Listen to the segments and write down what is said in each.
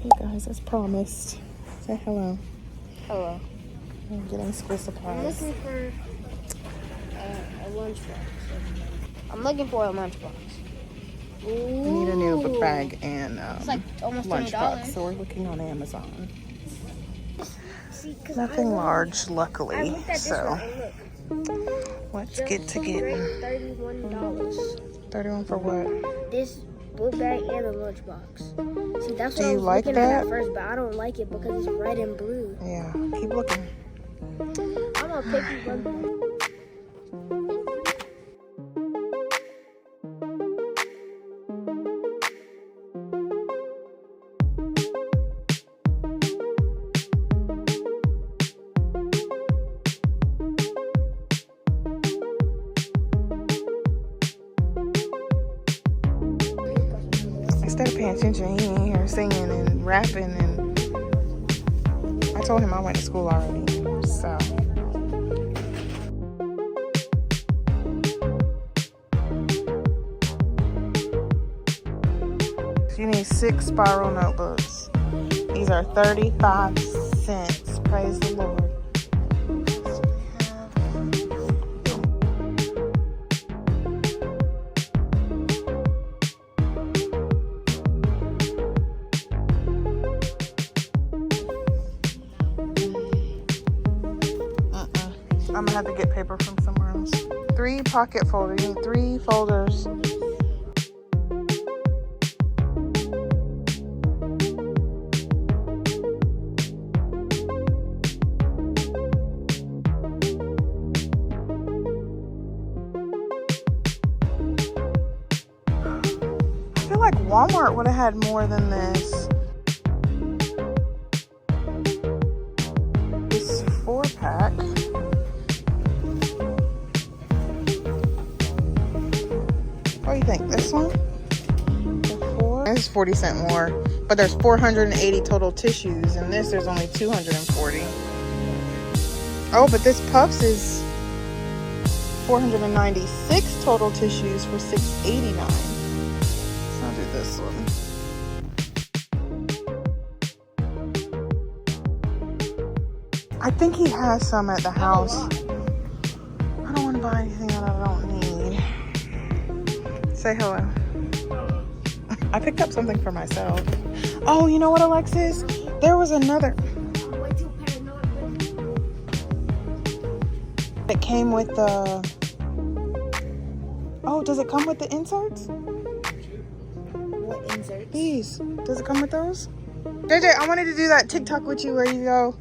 You guys, as promised, say hello. Hello. I'm getting school I'm supplies. looking for a lunchbox. I'm looking for a lunchbox. We need a new book bag and It's like almost lunchbox, $20. so we're looking on Amazon. See, Nothing large, luckily. I looked at this So one and look. let's get to getting. $31. 31 for what? This book bag and a lunchbox. See, that's what Do I you was like looking that? at first, but I don't like it because it's red and blue. Yeah, keep looking. I'm a picky one. Instead of paying attention, he in here singing and rapping, and I told him I went to school already, so. You need 6 spiral notebooks. These are 35 cents. Praise the Lord. I'm gonna have to get paper from somewhere else. 3 pocket folders. You need 3 folders. I feel like Walmart would have had more than this. This 4-pack. What do you think? This one? The 4? This is 40 cents more, but there's 480 total tissues, and this there's only 240. Oh, but this Puffs is 496 total tissues for $6.89. So I'll do this one. I think he has some at the house. I don't want to buy anything that I don't need. Say hello. I picked up something for myself. Oh, you know what, Alexis? There was another. It came with the... Oh, does it come with the inserts? What inserts? These. Does it come with those? JJ, I wanted to do that TikTok with you where you go...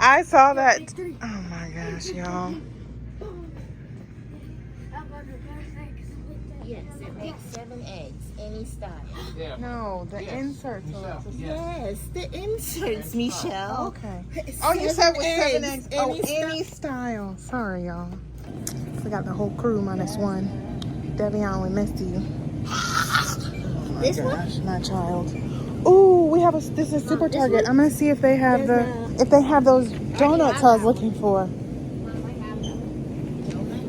I saw that. Oh my gosh, y'all. Yes, it makes 7 eggs, any style. No, the inserts, Alexis. Yes, the inserts, Michelle. Okay. Oh, you said with 7 eggs. Oh, Any any style. Sorry, y'all. We got the whole crew minus one. Devion, we missed you. Oh my gosh, my child. Ooh, we have this is Super Target. I'm gonna see if they have those donuts I was looking for.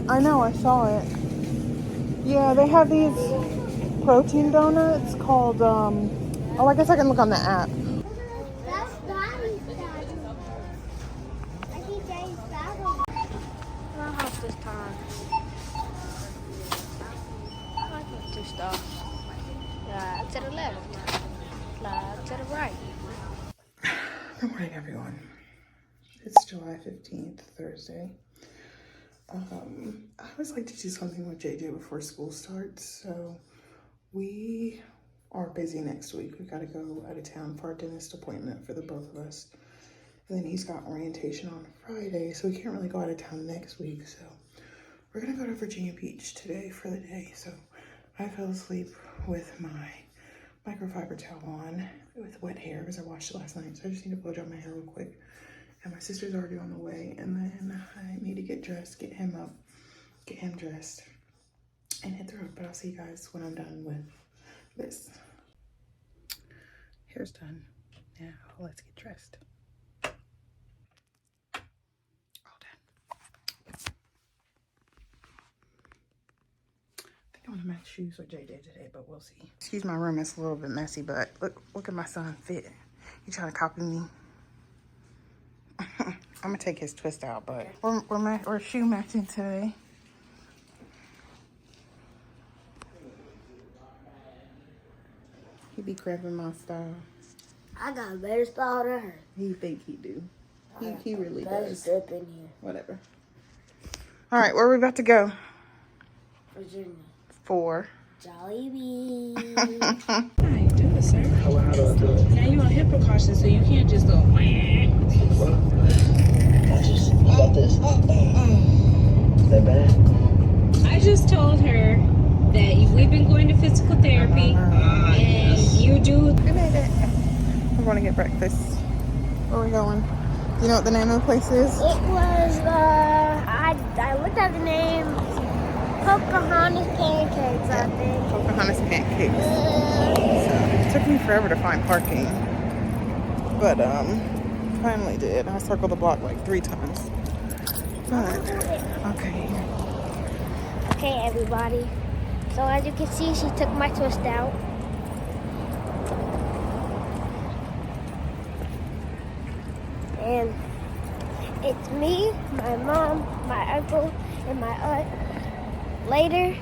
I know, I saw it. Yeah, they have these protein donuts called oh, I guess I can look on the app. That's Daddy's bag. I think Daddy's bag. My house this time. I like to stuff. Slide to the left. Slide to the right. Good morning, everyone. It's July 15th, Thursday. I always like to do something with JJ before school starts, so we are busy next week. We got to go out of town for a dentist appointment for the both of us. And then he's got orientation on Friday, so we can't really go out of town next week. So we're going to go to Virginia Beach today for the day. So I fell asleep with my microfiber towel on with wet hair because I washed it last night. So I just need to blow dry my hair real quick. And my sister's already on the way. And then I need to get dressed, get him up, get him dressed, and hit the road. But I'll see you guys when I'm done with this. Hair's done. Now let's get dressed. All done. shoes with JJ today, but we'll see. Excuse my room, it's a little bit messy, but look at my son fit. He trying to copy me. I'm gonna take his twist out, but we're shoe matching today. He be cramping my style. I got a better style than her. He think he do. He really does. Drip in here. Whatever. All right, where are we about to go? Virginia. For Jollibee. I do it, sir. Now you want hip precautions, so you can't just go. About this? Is that bad? I just told her that we've been going to physical therapy, and you do. We made it. We're going to get breakfast. Where are we going? You know what the name of the place is? It was, I looked at the name, Pocahontas Pancakes, I think. Pocahontas Pancakes. So it took me forever to find parking. But, finally did. I circled the block like 3 times. But, okay. Okay, everybody. So as you can see, she took my twist out. And it's me, my mom, my uncle, and my aunt. Later,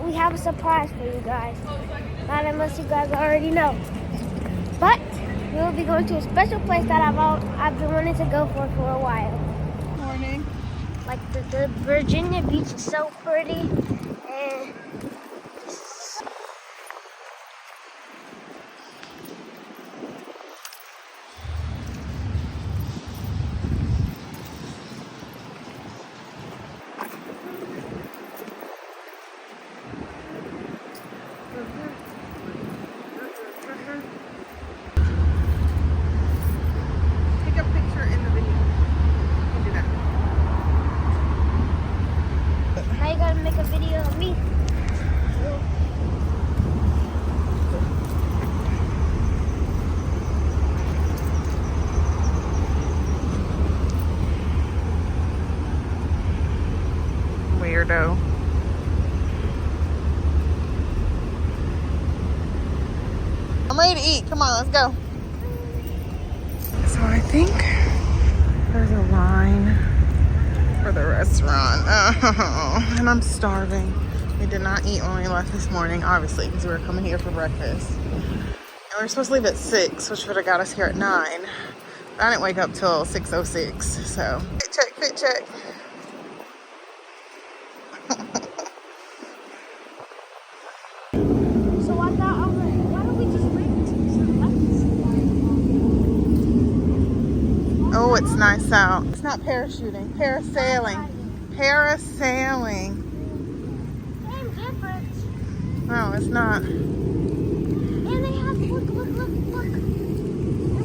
we have a surprise for you guys. Not unless you guys already know. But we will be going to a special place that I've been wanting to go for a while. Morning. Like the Virginia beach is so pretty, and Take a picture in the video. You can do that. now you gotta make a video of me. Weirdo. I'm ready to eat. Come on, let's go. So I think there's a line for the restaurant. Oh, and I'm starving. We did not eat when we left this morning, obviously, because we were coming here for breakfast. And we were supposed to leave at 6, which would have got us here at 9. But I didn't wake up till 6:06, so. Fit check. So I thought, why don't we just rent some Oh, it's nice out. It's not parachuting, parasailing. Parasailing. Same difference. No, it's not. And they have, look. In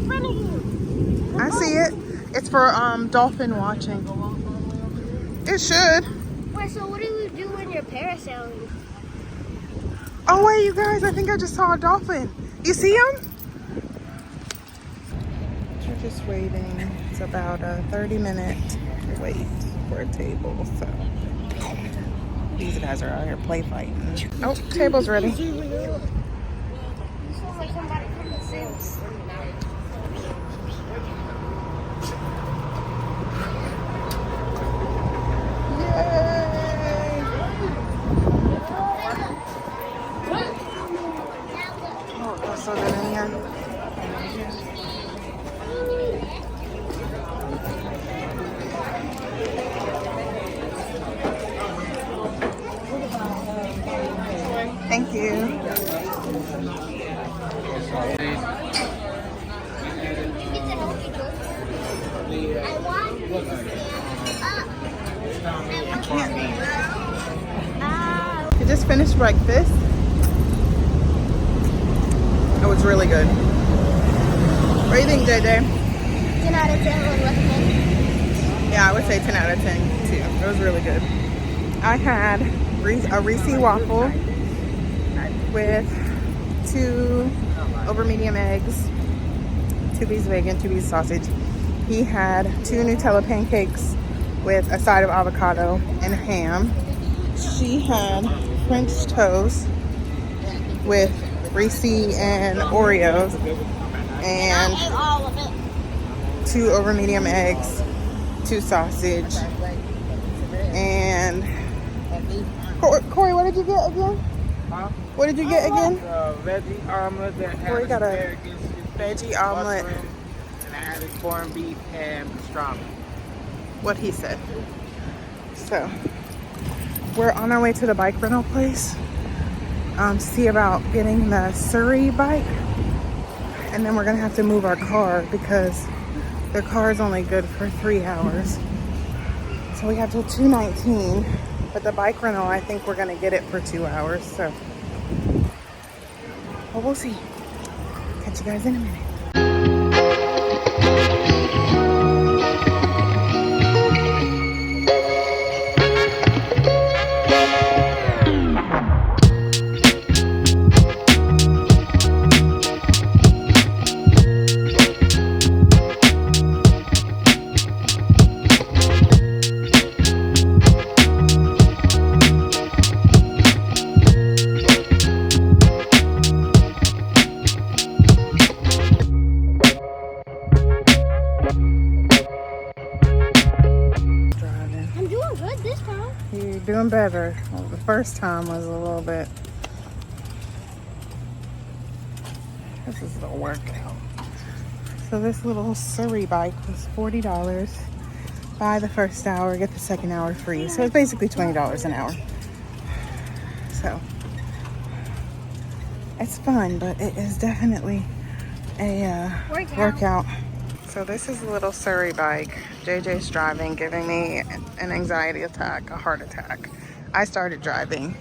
front of you. I see it. It's for dolphin watching. It should. Wait, so what do you do when you're parasailing? Oh wait, you guys, I think I just saw a dolphin. You see him? We're just waiting. It's about a 30-minute wait for a table, so these guys are out here play fighting. Oh, table's ready. You sound like somebody from The Sims. Yay! Oh, that's so good in here. Thank you. We just finished breakfast. It was really good. What do you think, JJ? 10 out of 10 would recommend. Yeah, I would say 10 out of 10 too. It was really good. I had a Reese waffle with 2 over medium eggs, 2 pieces of bacon, 2 pieces of sausage. He had 2 Nutella pancakes with a side of avocado and ham. She had French toast with Reese and Oreos and 2 over medium eggs, 2 sausage, and Corey, what did you get again? Huh? What did you get again? Veggie omelet that Corey has got a asparagus, veggie omelet. mushroom, and I added corned beef and pastrami. What he said. So we're on our way to the bike rental place. See about getting the Surrey bike, and then we're gonna have to move our car because the car is only good for 3 hours. So we have till 2:19, but the bike rental, I think we're gonna get it for 2 hours. So, well, we'll see. Catch you guys in a minute. I'm doing good this time. You're doing better. Well, the first time was a little bit. This is the workout. So this little Surrey bike was $40. Buy the first hour, get the second hour free. So it's basically $20 an hour. So it's fun, but it is definitely a workout. So this is a little Surrey bike. JJ's driving, giving me an anxiety attack, a heart attack. I started driving.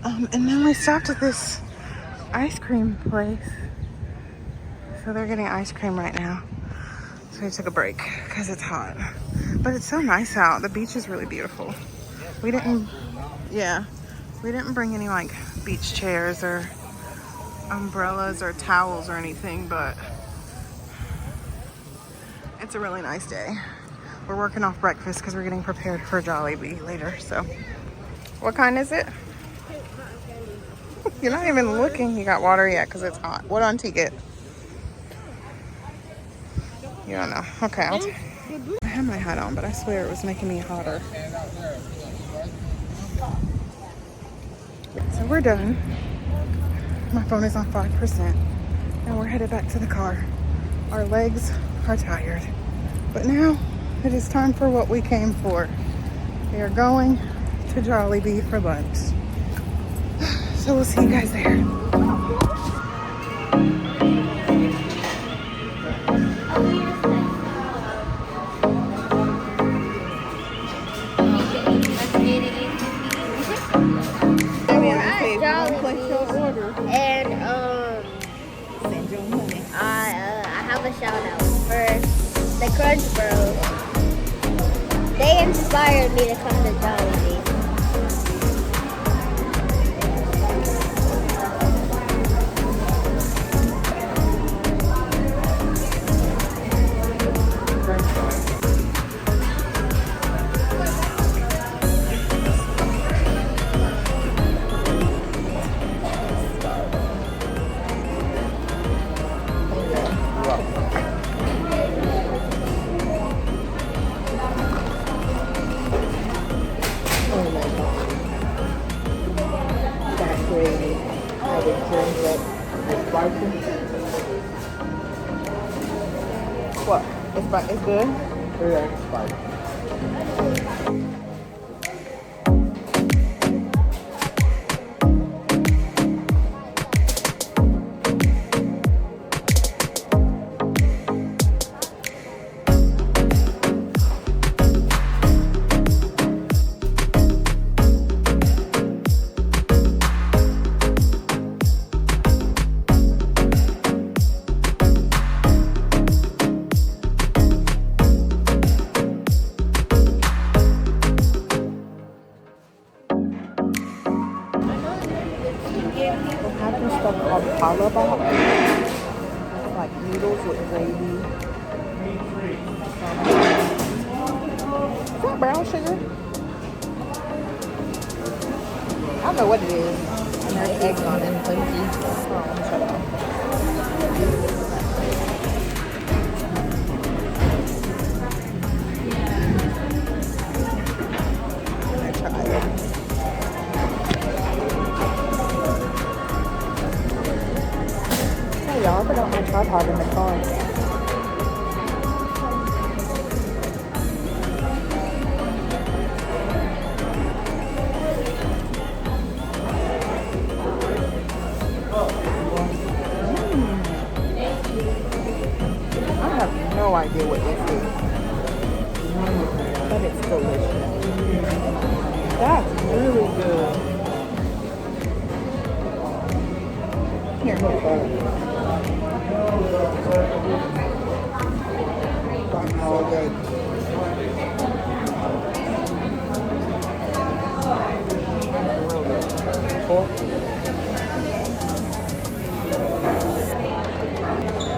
And then we stopped at this ice cream place. So they're getting ice cream right now. So we took a break because it's hot. But it's so nice out. The beach is really beautiful. We didn't bring any like beach chairs or umbrellas or towels or anything, but it's a really nice day. We're working off breakfast because we're getting prepared for Jollibee later. So, what kind is it? You're not even looking. You got water yet because it's hot. What auntie get? You don't know. Okay, I had my hat on, but I swear it was making me hotter. So we're done. My phone is on 5%, and we're headed back to the car. Our legs are tired, but now it is time for what we came for. We are going to Jollibee for lunch. So we'll see you guys there. And I have a shout out for the Crunch Bros. They inspired me to come to Jollibee. What? It's good? Yeah, it's spicy. know what it is. And there's eggs on it. Let me see. Oh, shut up. Hey y'all, I forgot my tripod in the car. I have no idea what this is, but it's delicious. That's really good. Here, hold on. That's so good. Real good. Cool.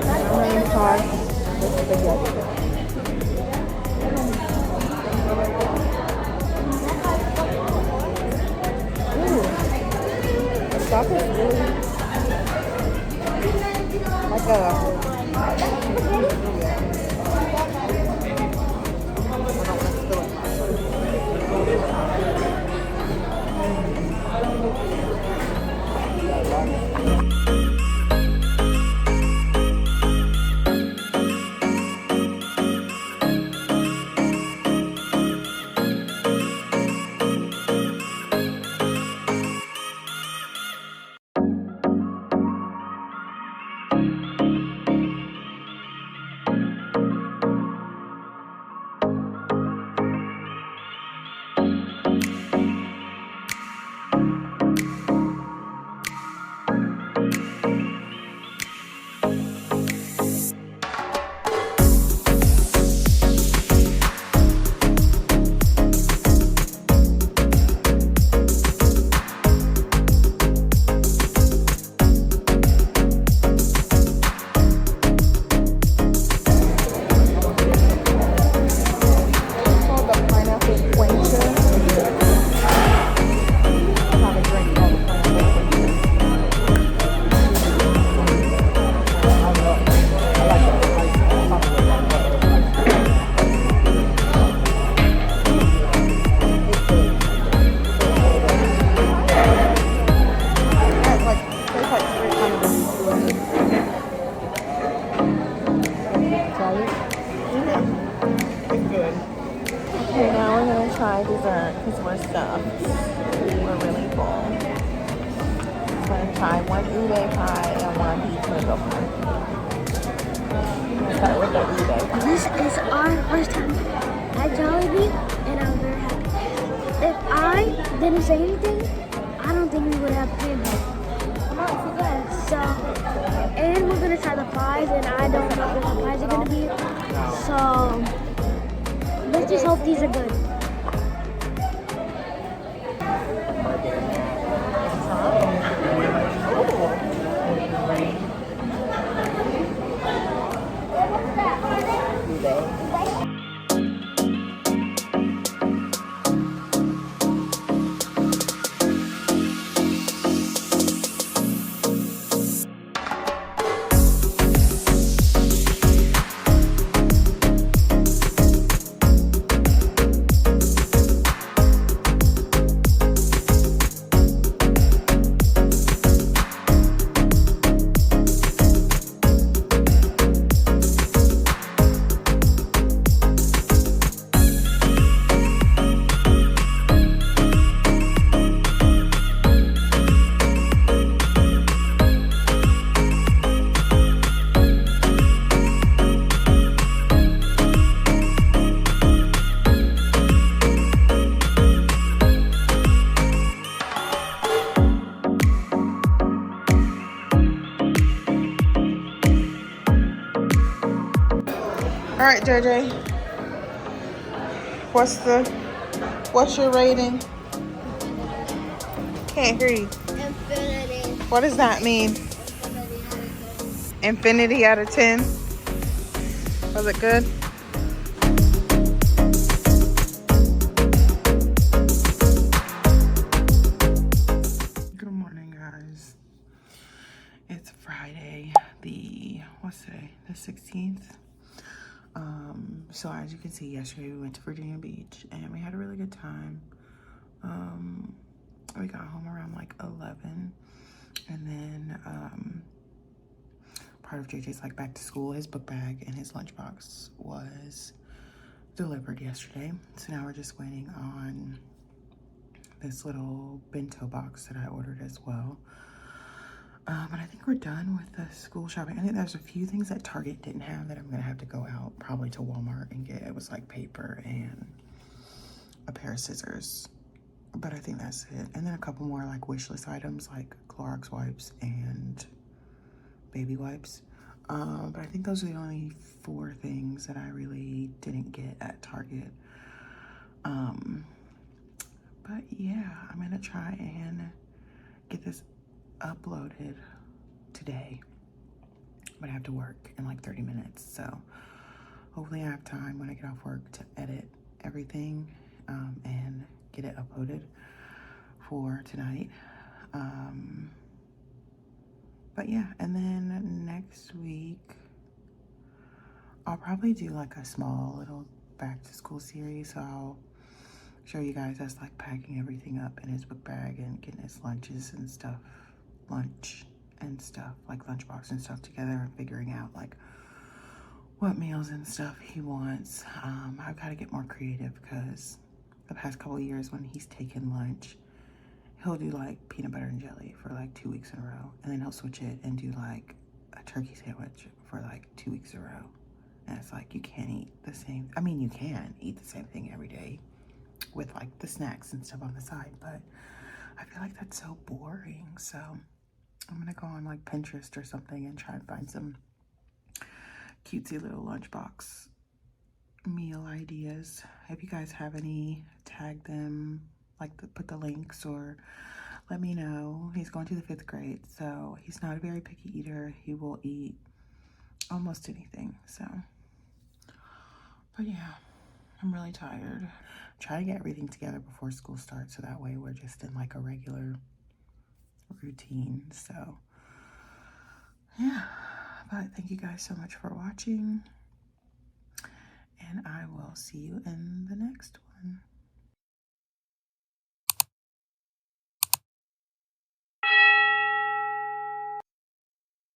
I'm gonna try this spaghetti. Ooh, the stuff is really like a Okay, now we're gonna try dessert because we're stuffed. We're really full. I'm gonna try one ube pie and one peach mango pie. Let's start with the ube pie. This is our first time at Jollibee, and I'm very happy. If I didn't say anything, I don't think we would have paid her. So, and we're gonna try the pies, and I don't know what the pies are gonna be. So, let's just hope these are good. All right, JJ. What's your rating? Can't hear you. Infinity. What does that mean? Infinity out of 10. Was it good? So as you can see, yesterday we went to Virginia Beach and we had a really good time. We got home around like 11, and then part of JJ's like back to school, his book bag and his lunchbox was delivered yesterday. So now we're just waiting on this little bento box that I ordered as well. But I think we're done with the school shopping. I think there's a few things that Target didn't have that I'm gonna have to go out probably to Walmart and get. It was like paper and a pair of scissors, but I think that's it. And then a couple more like wish list items like Clorox wipes and baby wipes. But I think those are the only 4 things that I really didn't get at Target. But yeah, I'm gonna try and get this uploaded today, but I have to work in like 30 minutes, so hopefully I have time when I get off work to edit everything and get it uploaded for tonight. But yeah, and then next week I'll probably do like a small little back to school series. So I'll show you guys us like packing everything up in his book bag and getting his lunches and stuff, lunch and stuff, like lunchbox and stuff together, and figuring out like what meals and stuff he wants. I've got to get more creative because the past couple of years when he's taken lunch, he'll do like peanut butter and jelly for like 2 weeks in a row, and then he'll switch it and do like a turkey sandwich for like 2 weeks in a row. And it's like, you can't eat the same, I mean, you can eat the same thing every day with like the snacks and stuff on the side, but I feel like that's so boring. So I'm gonna go on like Pinterest or something and try and find some cutesy little lunchbox meal ideas. If you guys have any, tag them, like put the links, or let me know. He's going to the 5th grade, so he's not a very picky eater. He will eat almost anything. So, but yeah, I'm really tired. Try to get everything together before school starts, so that way we're just in like a regular routine. So yeah, but thank you guys so much for watching, and I will see you in the next one.